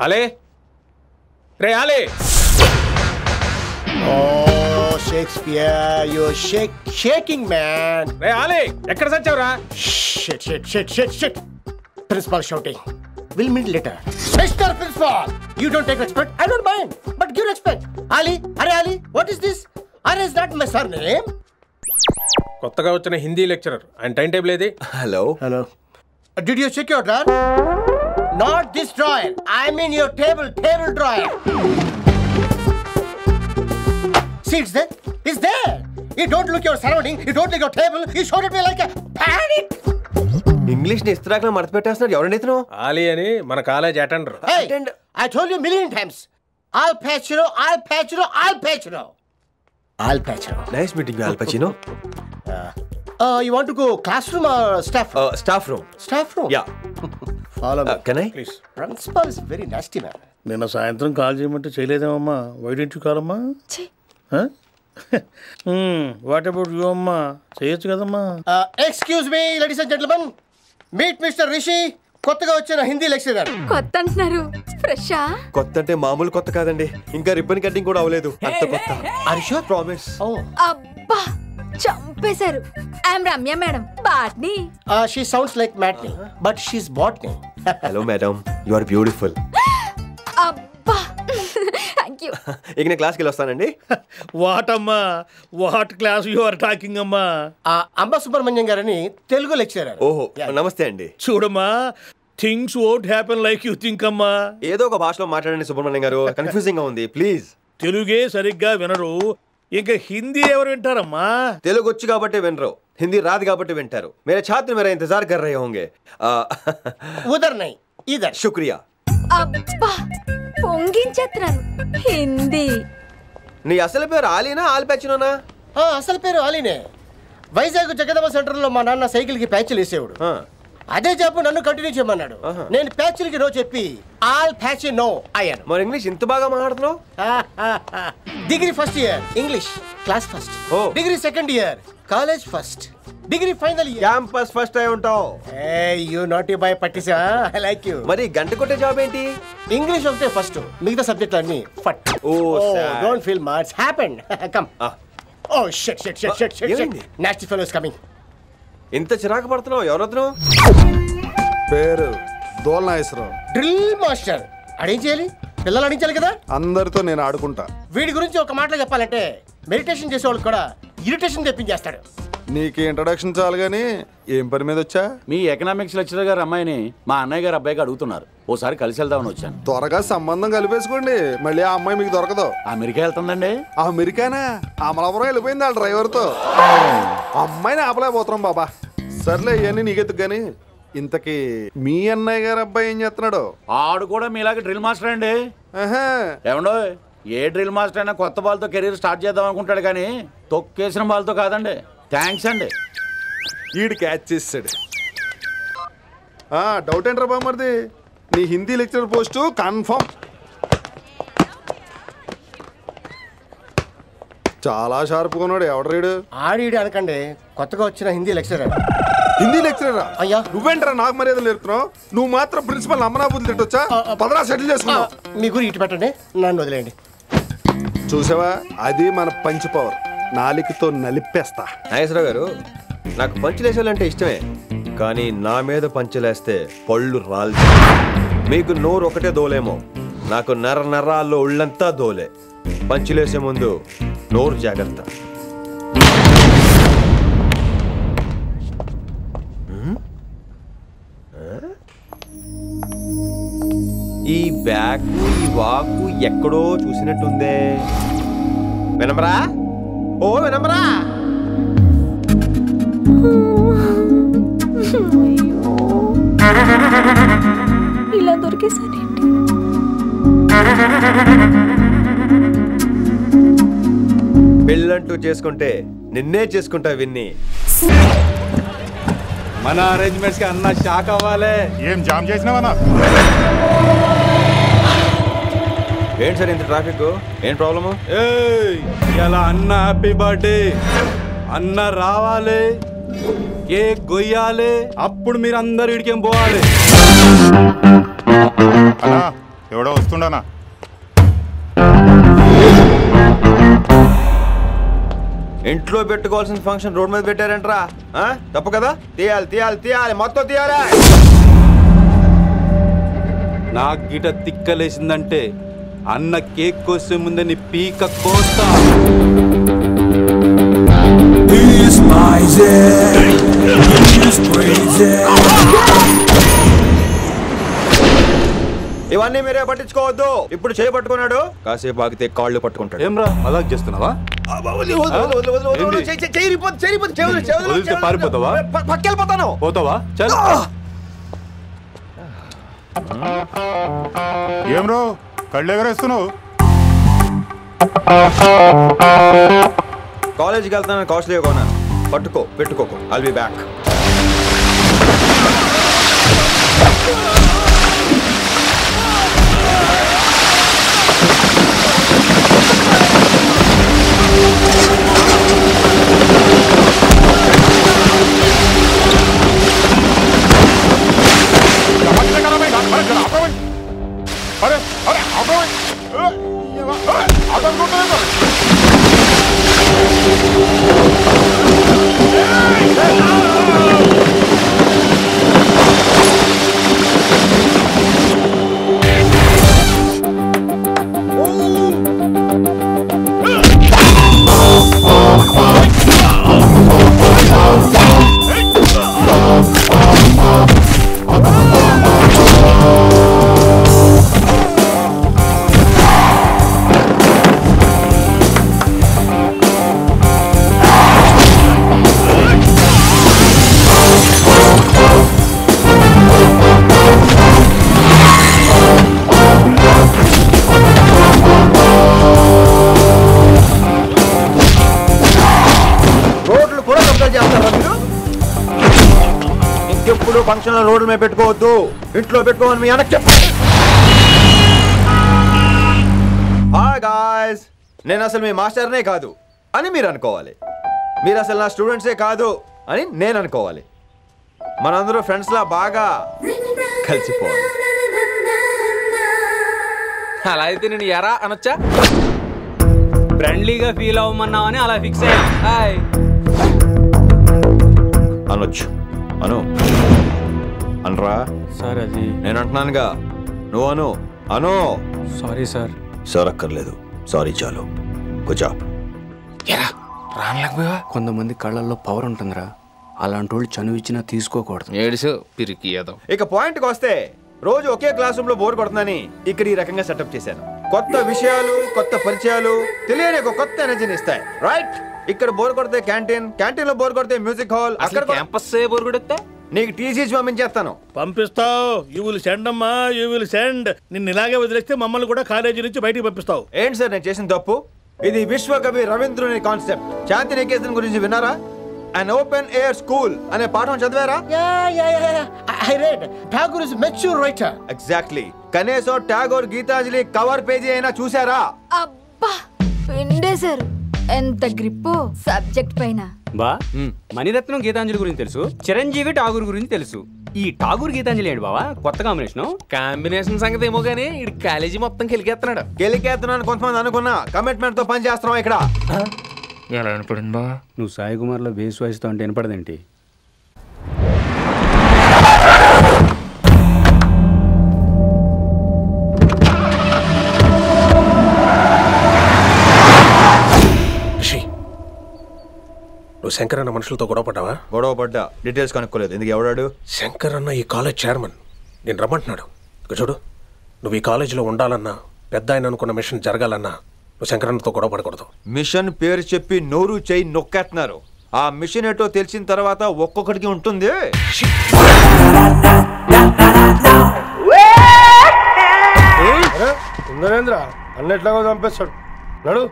అలే రే అలే Oh, Shakespeare, you're shaking, man. రే అలే ఎక్కడ సచ్చావురా? Shit. Principal shouting. We'll meet later. Mr. Principal, you don't take respect. I don't mind, but give respect. Ali, Ali, what is this? Ali is not my surname. కొత్తగా వచ్చిన Hindi lecturer. ఆయన time table ఏది? Hello. Did you check your drawer? Not this drawer. I mean your table drawer. See, it's there. You don't look your surrounding. You don't look your table. You showed at me like a panic. English ని ఇస్త్రాక్లో మడత పెట్టేస్తున్నాడు. ఎవరండి ఇతను? ఆలీ అని మన college attender. Hey, I told you a million times. Al Pacino. Nice meeting Al Pacino. You want to go classroom or staff room? Staff room. Staff room? Yeah. Follow me. Can I? Please. Principal is very nasty, man. నిన్న సాయంత్రం call చేయమంటే చేయలేదేమమ్మా. Why don't you call అమ్మా? What about you అమ్మా? చేయొచ్చు కదమ్మా. Excuse me, ladies and gentlemen. Meet Mr. Rishi. కొత్తగా వచ్చిన Hindi lecturer. కొత్త అంటున్నారు, ఫ్రెషా? కొత్త అంటే మామూలు కొత్త కాదండి, ఇంకా రిబ్బన్ కటింగ్ కూడా అవ్వలేదు, అంత కొత్త. Are you sure? Promise. Oh. అబ్బా చంపేశారు. I'm Ramya madam, botany. She sounds like Matney, but she's botany. Hello madam, you are beautiful. అబ్బా థ్యాంక్ యూ. ఇక నేను క్లాస్కి వెళ్ళి వస్తానండి. వాట్ అమ్మా, what class you are talking అమ్మా? అంబ సుబ్రహ్మణ్యం గారని తెలుగు లెక్చరర్. ఓహో, నమస్తే అండి. చూడమ్మా, things won't happen like you think అమ్మా. ఏదో ఒక భాషలో మాట్లాడండి సుబ్రహ్మణ్యం గారు, కన్ఫ్యూజింగ్ గా ఉంది, ప్లీజ్. తెలుగే సరిగ్గా వినరు, ఇంకా హిందీ ఎవరు వింటారమ్మా? తెలుగు వచ్చు కాబట్టి వినరు, హిందీ రాదు కాబట్టి వింటారు. మేరే ఛాత్ర మేరా ఇంతజార్ కర్ రహే హోంగే. ఉదర్ నహీ ఇదర్. శుక్రియా. అబ్బా పొంగించేస్తున్నాను. హిందీ. నీ అసలు పేరు ఆలీనా, ఆల్ పచ్చినోనా? అసలు పేరు ఆలీనే. వైజాగ్ జగదమ్మ సెంటర్ లో మా నాన్న సైకిల్ కి ప్యాచ్లు వేసేవాడు. అదే జాబ్ నన్ను కంటిన్యూ చేయమన్నాడు. నేను ప్యాచ్లకి నో చెప్పి ఆల్ ప్యాచ్ నో అయ్యాను. మరి ఇంగ్లీష్ ఇంత బాగా మాట్లాడుతున్నావు? Degree first year English class first. Degree second year college first. Degree final year campus first అయి ఉంటావు. యూ నాటీ బాయ్ పట్టిసా. I like you. మరి గంట కొట్టే జాబ్ ఏంటి? ఇంగ్లీష్ ఒకటే ఫస్ట్, మిగతా సబ్జెక్ట్ అన్ని ఫట్. Don't feel much happened. Come. Oh shit. Nasty fellows coming. ఇంత చిరాకు పడుతున్నావు, ఎవరొద్దు? పేరు దోల్నాగేశ్వరరావు. Drill master. అడేం చేయాలి? పిల్లలు అడించాలి కదా. అందరితో నేను ఆడుకుంటా. వీడి గురించి ఒక మాటలో చెప్పాలంటే మెడిటేషన్ చేసేవాళ్ళు కూడా ఇరిటేషన్ తెప్పించేస్తాడు. నీకు ఇంట్రడక్షన్ చాలు గానీ ఏం పని మీద వచ్చా? మీ ఎకనామిక్స్ లెక్చరర్ గారు అమ్మాయిని మా అన్నయ్య గారు అబ్బాయికి అడుగుతున్నారు, ఓసారి కలిసి వెళ్దామని వచ్చాను. త్వరగా సంబంధం కలిపేసుకోండి, మళ్ళీ ఆ అమ్మాయి మీకు దొరకదు. అమెరికా వెళ్తుందండి. అమెరికానా? అమలాపురం వెళ్ళిపోయింది వాళ్ళ డ్రైవర్తో. అమ్మాయిని ఆపలేకపోతున్నాం బాబా. సర్లే ఇవన్నీ నీకెత్తుకు గానీ ఇంతకీ మీ అన్నయ్య గారు అబ్బాయి ఏం చేస్తున్నాడు? ఆడు కూడా మీలాగే డ్రిల్ మాస్టర్ అండి. ఏమండో, ఏ డ్రిల్ మాస్టర్ అయినా కొత్త బాల్తో కెరీర్ స్టార్ట్ చేద్దాం అనుకుంటాడు కానీ తొక్కేసిన బాల్తో కాదండి. థ్యాంక్స్ అండి. ఈడు క్యాచ్ చేసాడు. డౌట్ ఏంట్రా బామ్మర్ది, నీ హిందీ లెక్చరర్ పోస్టు కన్ఫర్మ్. చాలా షార్ప్గా ఉన్నాడు. ఎవడరీడు? ఆడీడు అనకండి, కొత్తగా వచ్చిన హిందీ లెక్చరర్. హిందీ లెక్చరరా? అయ్యా నువ్వేంట్రా నాకు మర్యాదలు నేర్పుతున్నావు? నువ్వు మాత్రం ప్రిన్సిపల్ అమ్మనాబుద్ధి తిట్టొచ్చా? పదరా సెటిల్ చేసుకున్నావు. మీ గురి ఇటు పెట్టండి, నన్ను వదిలేయండి. చూసావా, అది మన పంచ్ పవర్. నాలికతో నలిపేస్తా. నాగేశ్వరరావు గారు, నాకు పంచులేసాలంటే ఇష్టమే, కానీ నా మీద పంచులేస్తే పళ్ళు రాలి. మీకు నోరు ఒకటే దోలేమో, నాకు నరాల్లో ఒళ్ళంతా దోలే. పంచులేసే ముందు నోరు జాగ్రత్త. ఈ బ్యాగు ఈ వాకు ఎక్కడో చూసినట్టుందే. వినమరా? ఓ వినమరా? ఇలా దొరికేసానేంటి? పెళ్ళంటూ చేసుకుంటే నిన్నే చేసుకుంటా విన్ని. మన అరేంజ్మెంట్స్ కి అన్న షాక్ అవ్వాలి. ఏం జామ్ చేసినావన్నా? ఏంటి సార్ ఇంత ట్రాఫిక్? ఏం ప్రాబ్లము? ఇలా అన్న హ్యాపీ బర్త్డే, అన్న రావాలి, కేక్ గొయ్యాలి, అప్పుడు మీరు అందరు ఇడికేం పోవాలి. ఎవడో వస్తుండనా? ఇంట్లో పెట్టుకోవాల్సిన ఫంక్షన్ రోడ్ మీద పెట్టారంట్రా. తప్పు కదా? తీయాలి తీయాలి తీయాలి, మొత్తం తీయాలి. నాకు గిట తిక్కలేసిందంటే అన్న కేక్ కోసే ముందని పీక కోస్తా. ఇవన్నీ మీరే పట్టించుకోవద్దు. ఇప్పుడు చేయి పట్టుకున్నాడు, కాసేపు ఆగితే కాళ్ళు పట్టుకుంటాడు. ఏమ్రా అలాగ చేస్తున్నావా? పారిపోతావా? పక్కెళ్ళిపోతాను. పోతావా? చల్. ఏం రో కళ్ళు ఎగరేస్తున్నావు? కాలేజీకి వెళ్తానని కాస్ట్లీగా కొన్నాను. పట్టుకో, పెట్టుకోకు. I'll be back. అరే అరే ఇంకెప్పుడు ఫంక్షన్ రోడ్డు మీద పెట్టుకోవద్దు, ఇంట్లో పెట్టుకోమని మీ అన్నకి చెప్పు. హాయ్ గాయ్స్, నేను అసలు మీ మాస్టర్నే కాదు అని మీరు అనుకోవాలి. మీరు అసలు నా స్టూడెంట్సే కాదు అని నేను అనుకోవాలి. మనందరూ ఫ్రెండ్స్లా బాగా కలిసిపోవాలి. అలా అయితే నేను ఎరా అనొచ్చా? ఫ్రెండ్లీగా ఫీల్ అవ్వమన్నావని అలా ఫిక్స్ అయ్యి అనొచ్చు. అను అనరా సార్. అది నేను అంటున్నానుగా, నువ్వు అను. అను. Sorry sir. సార్ అక్కర్లేదు, సారీ చాలు. కూర్చో. రానలేకపోయా? కొంతమంది కళ్ళల్లో పవర్ ఉంటుందిరా, అలాంటి వాళ్ళు చనువు ఇచ్చినా తీసుకోకూడదు. ఏడుసు పిరికి ఏదో. ఇక పాయింట్కి వస్తే, రోజు ఒకే క్లాస్ రూమ్ లో బోర్ కొడుతుందని ఇక్కడ ఈ రకంగా సెటప్ చేశాను. కొత్త విషయాలు, కొత్త పరిచయాలు తెలియని ఒక కొత్త ఎనర్జీని ఇస్తాయి. రైట్? ఇక్కడ బోర్ కొడితే క్యాంటీన్, క్యాంటీన్ లో బోర్ కొడితే మ్యూజిక్ హాల్, అక్కడ క్యాంపస్ బోర్ కొడితే నీకు టీసీస్ పంపించేస్తాను. పంపిస్తావు. యూ విల్ సెండ్ అమ్మా, యూ విల్ సెండ్. నిన్ను ఇలాగే వదిలేస్తే మమ్మల్ని కూడా కాలేజీ నుంచి బయటికి పంపిస్తావు. ఏంటి సార్ నేను చేసిన తప్పు? ఇది విశ్వకవి రవీంద్రుని కాన్సెప్ట్. శాంతి నికేతన్ గురించి విన్నారా? అన్ ఓపెన్ ఎయిర్ స్కూల్ అనే పాఠం చదివారా? I read. Tagore is a mature writer. Exactly. కనీసం టాగోర్ గీతాంజలి కవర్ పేజీ అయినా చూసారా? అబ్బా పిండేశారు. ఎంత గ్రిప్పో సబ్జెక్ట్ పైన. బా మణిరత్నం గీతాంజలి గురించి తెలుసు, చిరంజీవి ఠాగూర్ గురించి తెలుసు. ఈ ఠాగూర్ గీతాంజలి ఏంటి బావా కొత్త కాంబినేషన్ సంగతి ఏమో గానీ ఈ కాలేజీ మొత్తం కెలికేస్తున్నాడు. కెలికేస్తున్నాను కొంతమంది అనుకున్నా, కమిట్మెంట్ తో పని చేస్తున్నాం ఇక్కడ. ఎలా వినపడింది బా? నువ్వు సాయి కుమార్ లో బేస్ వాయిస్తో అంటే వినపడదేంటి? నువ్వు శంకర్ అన్న మనుషులతో గొడవపడ్డావా? గొడవపడ్డా, డీటెయిల్స్ కనుక్కోలేదు. ఎందుకు? ఎవడాడు? శంకర్ అన్న ఈ కాలేజ్ చైర్మన్. నేను రమ్మంటున్నాడు. ఇక చూడు, నువ్వు ఈ కాలేజీలో ఉండాలన్నా, పెద్ద ఆయన అనుకున్న మిషన్ జరగాలన్నా నువ్వు శంకర్ అన్నతో గొడవపడకూడదు. మిషన్ పేరు చెప్పి నోరు చేయి నొక్కేస్తున్నారు. ఆ మిషన్ ఏటో తెలిసిన తర్వాత ఒక్కొక్కడికి ఉంటుంది. నరేంద్ర అన్న ఎట్లాగో చంపేస్తాడు. నడు.